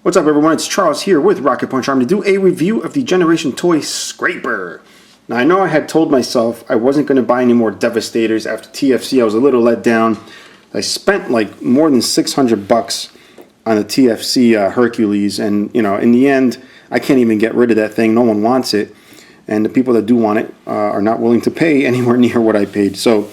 What's up, everyone? It's Charles here with Rocket Punch Arm to do a review of the Generation Toy Scraper. Now, I know I had told myself I wasn't going to buy any more Devastators after TFC. I was a little let down. I spent like more than $600 on the TFC Hercules, and you know, in the end, I can't even get rid of that thing. No one wants it, and the people that do want it are not willing to pay anywhere near what I paid. So.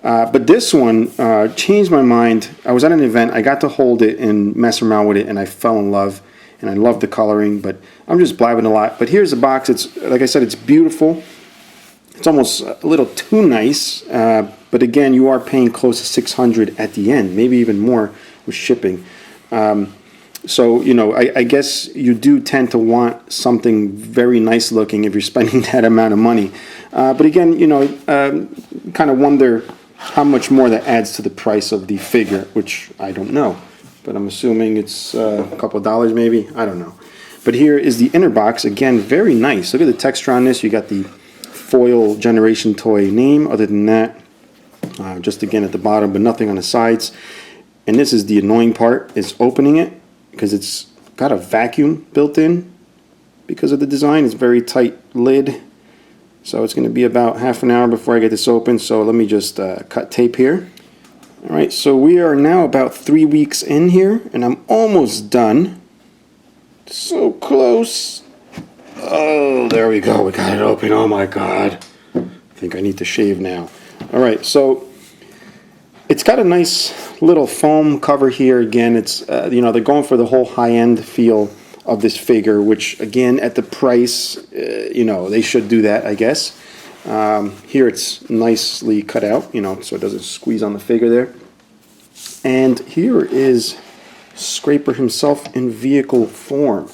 But this one changed my mind. I was at an event, I got to hold it and mess around with it, and I fell in love, and I love the coloring, but I'm just blabbing a lot. But here's the box. It's, like I said, it's beautiful. It's almost a little too nice, but again, you are paying close to $600 at the end, maybe even more with shipping. So, you know, I guess you do tend to want something very nice looking if you're spending that amount of money. But again, you know, kind of wonder how much more that adds to the price of the figure, which I don't know, but I'm assuming it's a couple of dollars maybe. I don't know. But here is the inner box. Again, very nice. Look at the texture on this. You got the foil Generation Toy name. Other than that, just again at the bottom, but nothing on the sides. And this is the annoying part, is opening it, because it's got a vacuum built in because of the design. It's a very tight lid. So it's going to be about half an hour before I get this open. So let me just cut tape here. Alright, so we are now about 3 weeks in here, and I'm almost done. So close. Oh, there we go. We got it open. Oh my god. I think I need to shave now. Alright, so it's got a nice little foam cover here. Again, it's you know, they're going for the whole high-end feel of this figure, which again at the price, you know, they should do that, I guess. Here it's nicely cut out, you know, so it doesn't squeeze on the figure there. And here is Scraper himself in vehicle form.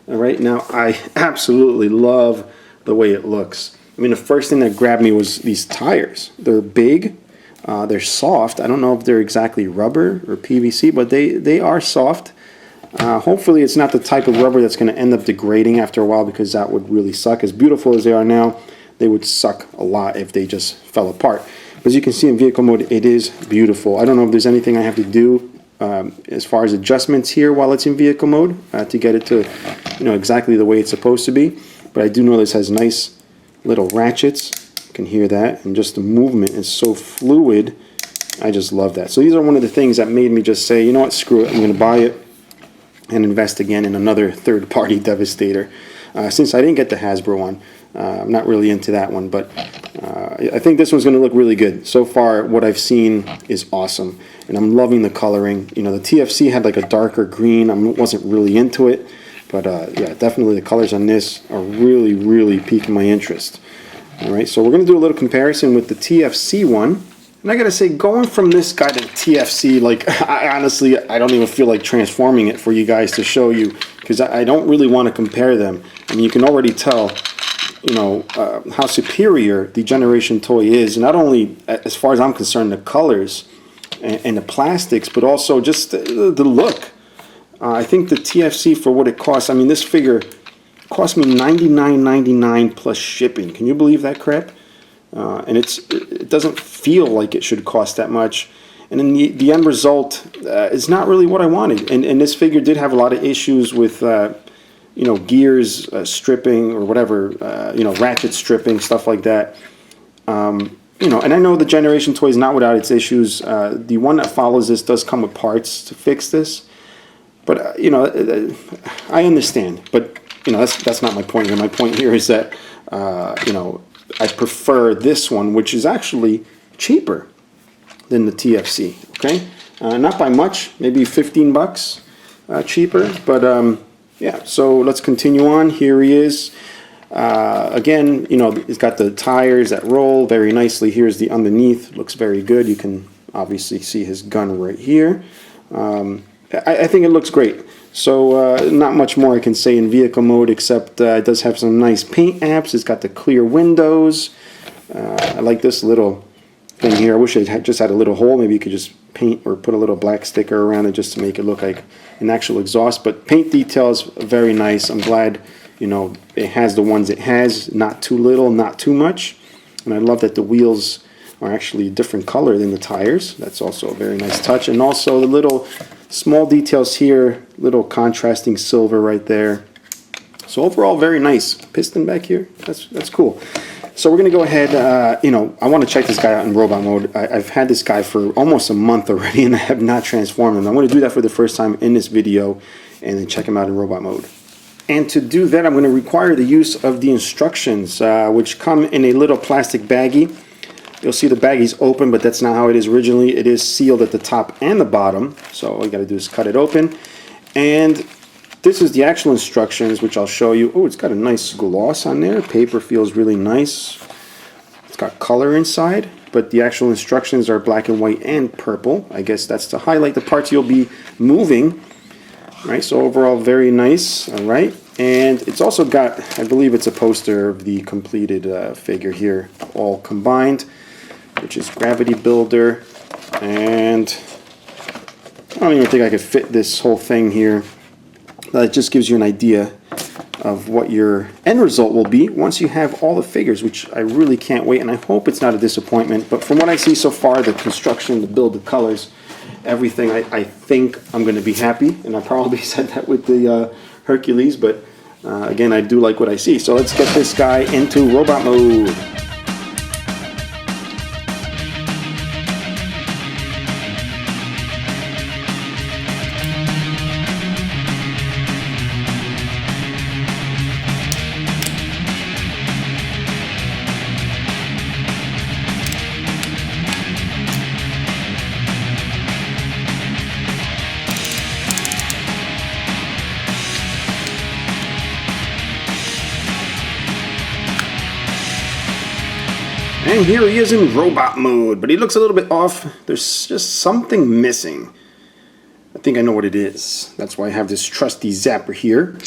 All right, now I absolutely love the way it looks. I mean, the first thing that grabbed me was these tires. They're big, they're soft. I don't know if they're exactly rubber or PVC, but they are soft. Hopefully it's not the type of rubber that's going to end up degrading after a while, because that would really suck. As beautiful as they are now, they would suck a lot if they just fell apart. As you can see in vehicle mode, it is beautiful. I don't know if there's anything I have to do as far as adjustments here while it's in vehicle mode to get it to, you know, exactly the way it's supposed to be. But I do know this has nice little ratchets. You can hear that, and just the movement is so fluid. I just love that. So these are one of the things that made me just say, you know what, screw it, I'm going to buy it and invest again in another third-party Devastator. Since I didn't get the Hasbro one, I'm not really into that one, but I think this one's going to look really good. So far, what I've seen is awesome, and I'm loving the coloring. You know, the TFC had like a darker green. I wasn't really into it, but yeah, definitely the colors on this are really, really piquing my interest. All right, so we're going to do a little comparison with the TFC one. And I gotta say, going from this guy to TFC, like, I honestly don't even feel like transforming it for you guys to show you, because I don't really want to compare them. I mean, you can already tell, you know, how superior the Generation Toy is, not only as far as I'm concerned, the colors and the plastics, but also just the look. I think the TFC, for what it costs, I mean, this figure cost me $99.99 plus shipping. Can you believe that crap? And it doesn't feel like it should cost that much, and then the end result is not really what I wanted. And this figure did have a lot of issues with you know, gears stripping or whatever, you know, ratchet stripping, stuff like that. You know, and I know the Generation Toy is not without its issues. The one that follows this does come with parts to fix this, but you know, I understand. But you know, that's not my point here. My point here is that you know, I prefer this one, which is actually cheaper than the TFC. Okay, not by much, maybe 15 bucks cheaper, but yeah. So let's continue on. Here he is. Again, you know, it's got the tires that roll very nicely. Here's the underneath. Looks very good. You can obviously see his gun right here. I think it looks great. So not much more I can say in vehicle mode, except it does have some nice paint apps. It's got the clear windows. I like this little thing here. I wish it had just had a little hole. Maybe you could just paint or put a little black sticker around it just to make it look like an actual exhaust. But paint details very nice. I'm glad, you know, it has the ones it has. Not too little, not too much. And I love that the wheels are actually a different color than the tires. That's also a very nice touch. And also the little Small details here, little contrasting silver right there. So overall, very nice. Piston back here, that's cool. So we're going to go ahead, you know, I want to check this guy out in robot mode. I've had this guy for almost a month already and I have not transformed him. I'm going to do that for the first time in this video and then check him out in robot mode. And to do that, I'm going to require the use of the instructions, which come in a little plastic baggie. You'll see the baggie's open, but that's not how it is originally. It is sealed at the top and the bottom. So all you got to do is cut it open. And this is the actual instructions, which I'll show you. Oh, it's got a nice gloss on there. Paper feels really nice. It's got color inside, but the actual instructions are black and white and purple. I guess that's to highlight the parts you'll be moving. All right, so overall, very nice. All right, and it's also got, I believe it's a poster of the completed figure here, all combined, which is Gravity Builder. And I don't even think I could fit this whole thing here. It just gives you an idea of what your end result will be once you have all the figures, which I really can't wait, and I hope it's not a disappointment. But from what I see so far, the construction, the build, the colors, everything, I think I'm going to be happy. And I probably said that with the Hercules, but again, I do like what I see. So let's get this guy into robot mode. And here he is in robot mode, but he looks a little bit off. There's just something missing. I think I know what it is. That's why I have this trusty zapper here.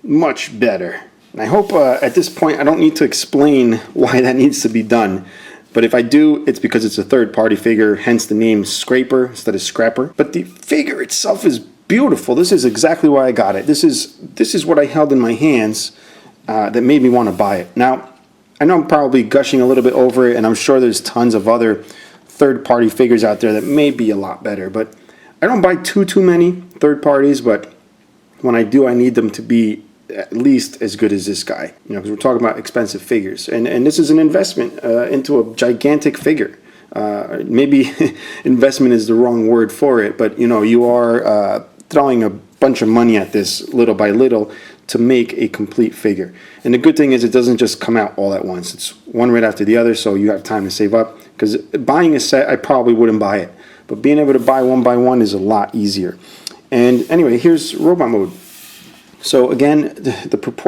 Much better. And I hope at this point I don't need to explain why that needs to be done. But if I do, it's because it's a third-party figure, hence the name Scraper instead of Scrapper. But the figure itself is beautiful. This is exactly why I got it. This is what I held in my hands that made me want to buy it. Now, I know I'm probably gushing a little bit over it, and I'm sure there's tons of other third-party figures out there that may be a lot better, but I don't buy too many third parties, but when I do, I need them to be at least as good as this guy, you know, because we're talking about expensive figures, and this is an investment into a gigantic figure. Maybe investment is the wrong word for it, but you know, you are throwing a bunch of money at this little by little to make a complete figure. And the good thing is it doesn't just come out all at once. It's one right after the other, so you have time to save up. Because buying a set, I probably wouldn't buy it. But being able to buy one by one is a lot easier. And anyway, here's robot mode. So again,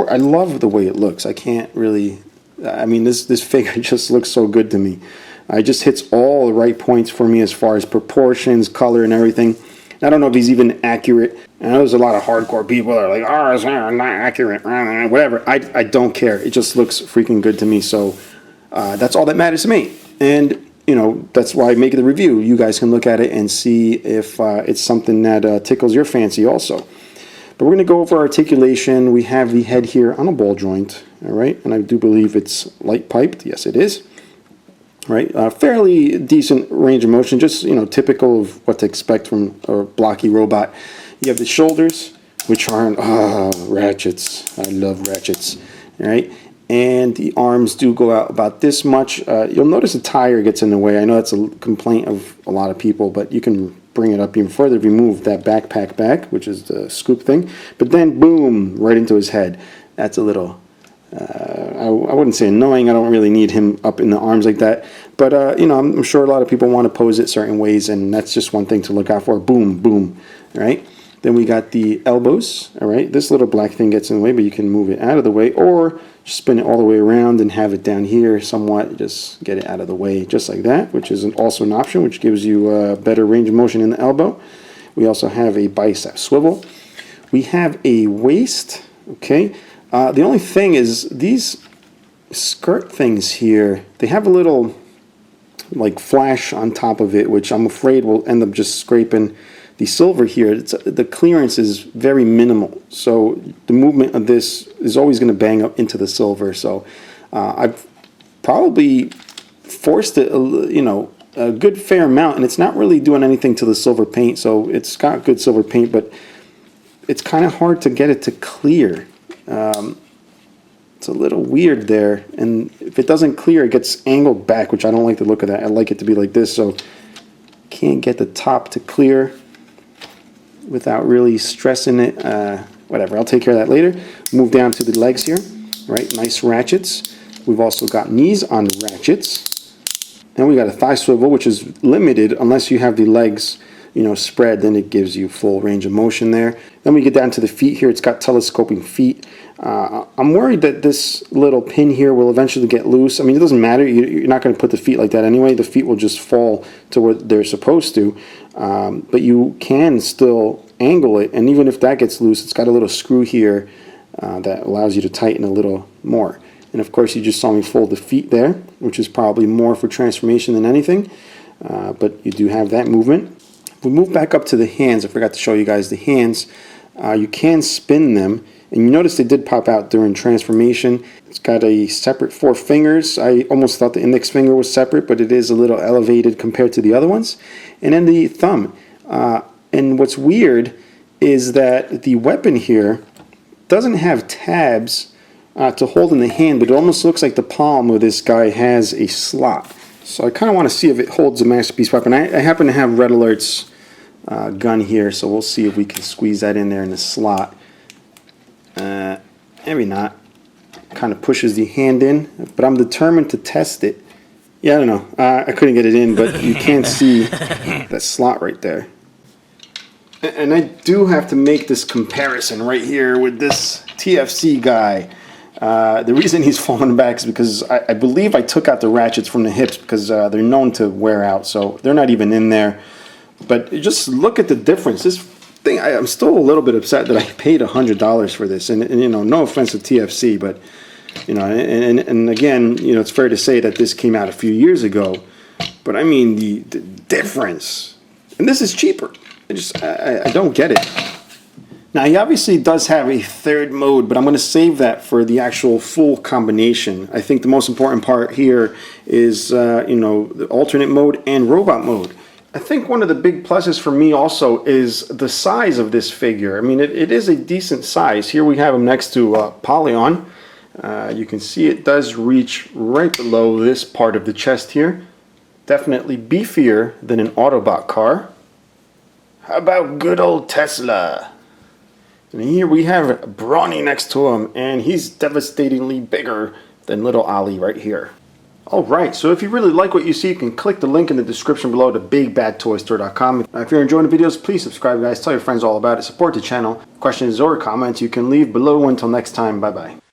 I love the way it looks. I can't really, I mean, this figure just looks so good to me. It just hits all the right points for me as far as proportions, color, and everything. I don't know if he's even accurate. I know there's a lot of hardcore people that are like, oh, it's not accurate, whatever. I don't care. It just looks freaking good to me. So that's all that matters to me. And, you know, that's why I make the review. You guys can look at it and see if it's something that tickles your fancy also. But we're going to go over articulation. We have the head here on a ball joint. All right. And I do believe it's light piped. Yes, it is. Right, fairly decent range of motion, just, you know, typical of what to expect from a blocky robot. You have the shoulders, which aren't ratchets. I love ratchets. All right, and the arms do go out about this much. You'll notice a tire gets in the way. I know that's a complaint of a lot of people, but you can bring it up even further if you move that backpack back, which is the scoop thing. But then, boom, right into his head. That's a little... I wouldn't say annoying. I don't really need him up in the arms like that. But, you know, I'm sure a lot of people want to pose it certain ways, and that's just one thing to look out for. Boom, boom. All right. Then we got the elbows. All right. This little black thing gets in the way, but you can move it out of the way or just spin it all the way around and have it down here somewhat. Just get it out of the way just like that, which is also an option, which gives you a better range of motion in the elbow. We also have a bicep swivel. We have a waist. Okay. The only thing is these skirt things here, they have a little like flash on top of it, which I'm afraid will end up just scraping the silver here. The clearance is very minimal, so the movement of this is always going to bang up into the silver. So I've probably forced it, you know, a good fair amount, and it's not really doing anything to the silver paint, so it's got good silver paint, but it's kind of hard to get it to clear. It's a little weird there, and if it doesn't clear, it gets angled back, which I don't like the look of that. I like it to be like this, so can't get the top to clear without really stressing it. Whatever, I'll take care of that later. Move down to the legs here, right? Nice ratchets. We've also got knees on the ratchets. And we got a thigh swivel, which is limited unless you have the legs, you know, spread, then it gives you full range of motion there. Then we get down to the feet here. It's got telescoping feet. I'm worried that this little pin here will eventually get loose. I mean, it doesn't matter. You're not going to put the feet like that anyway. The feet will just fall to where they're supposed to. But you can still angle it, and even if that gets loose, it's got a little screw here that allows you to tighten a little more. And of course, you just saw me fold the feet there, which is probably more for transformation than anything. But you do have that movement. If we move back up to the hands, I forgot to show you guys the hands. You can spin them, and you notice they did pop out during transformation. It's got a separate 4 fingers. I almost thought the index finger was separate, but it is a little elevated compared to the other ones. And then the thumb. And what's weird is that the weapon here doesn't have tabs to hold in the hand, but it almost looks like the palm of this guy has a slot. So I kind of want to see if it holds a Masterpiece weapon. I happen to have Red Alert's gun here, so we'll see if we can squeeze that in there in the slot. Maybe not. Kind of pushes the hand in, but I'm determined to test it. Yeah, I don't know. I couldn't get it in, but you can see that slot right there. And I do have to make this comparison right here with this TFC guy. The reason he's falling back is because I believe I took out the ratchets from the hips because they're known to wear out, so they're not even in there. But just look at the difference. This thing, I'm still a little bit upset that I paid $100 for this, and you know, no offense to TFC, but you know, and again, you know, it's fair to say that this came out a few years ago, but I mean the difference, and this is cheaper. I don't get it. Now, he obviously does have a third mode, but I'm going to save that for the actual full combination. I think the most important part here is, you know, the alternate mode and robot mode. I think one of the big pluses for me also is the size of this figure. I mean, it is a decent size. Here we have him next to Polygon. You can see it does reach right below this part of the chest here. Definitely beefier than an Autobot car. How about good old Tesla? And here we have Brawny next to him, and he's devastatingly bigger than little Ollie right here. Alright, so if you really like what you see, you can click the link in the description below to BigBadToyStore.com. If you're enjoying the videos, please subscribe, guys. Tell your friends all about it. Support the channel. Questions or comments you can leave below. Until next time, bye-bye.